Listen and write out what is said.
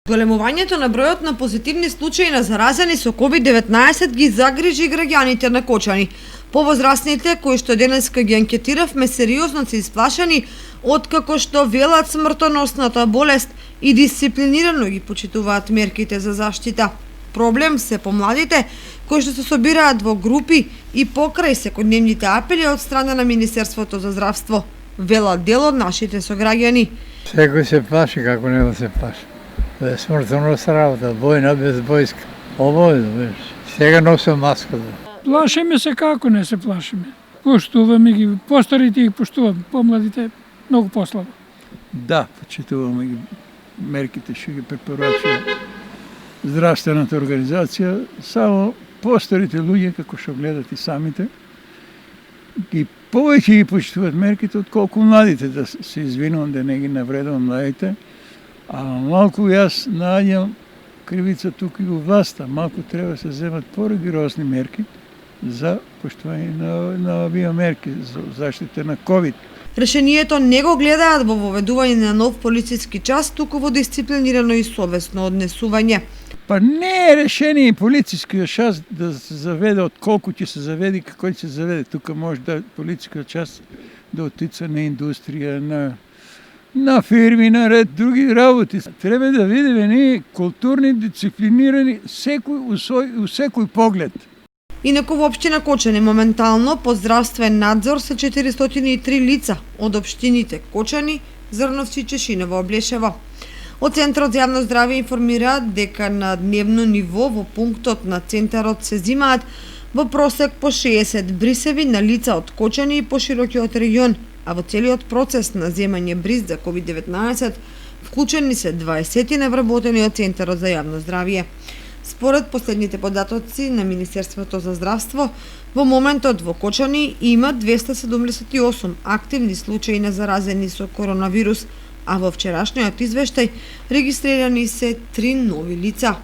Големувањето на бројот на позитивни случаи на заразени со COVID-19 ги загрижи граѓаните на Кочани. Повозрастните, кои што денеска ги анкетиравме, сериозно се исплашени откако што велат смртоносната болест и дисциплинирано ги почитуваат мерките за заштита. Проблем се помладите, кои што се собираат во групи и покрај секојдневните апели од страна на Министерството за здравство, велат дел од нашите сограѓани. Секој се плаши, како не да се плаши. Да е смртоносна работа, војна без војска. Ово е, сега носам маска. Плашиме се, како не се плашиме. Поштуваме ги, постарите ги поштуваме, помладите многу послабо. Да, почитуваме ги мерките, што ги препорачува здравствената организација, само постарите луѓе, како што гледат и самите, ги повеќе ги почитуваат мерките, отколку младите, да се извинувам да не ги навредувам младите. А малку јас наоѓам кривица тука и во власта. Малку треба да се земат поригорозни мерки за поштување на овие мерки за заштита на COVID. Решението не го гледаат во воведување на нов полициски час, туку во дисциплинирано и совесно однесување. Па не е решение и полицискиот час да се заведе од колку ќе се заведе и како ќе се заведе. Тука може да полицискиот час да утица на индустрија, на фирми, на ред други работи. Треба да видиме ние културни, дисциплинирани, у секој поглед. Инаку во општина Кочани моментално под здравствен надзор се 403 лица од општините Кочани, Зрновци и Чешиново Облешево. Од Центарот за јавно здравје информираат дека на дневно ниво во пунктот на центарот се зимаат во просек по 60 брисеви на лица од Кочани и поширокиот регион, а во целиот процес на земање бриз за COVID-19 вклучени се 20 на вработени од Центарот за јавно здравје. Според последните податоци на Министерството за здравство, во моментот во Кочани има 278 активни случаи на заразени со коронавирус, а во вчерашниот извештај регистрирани се 3 нови лица.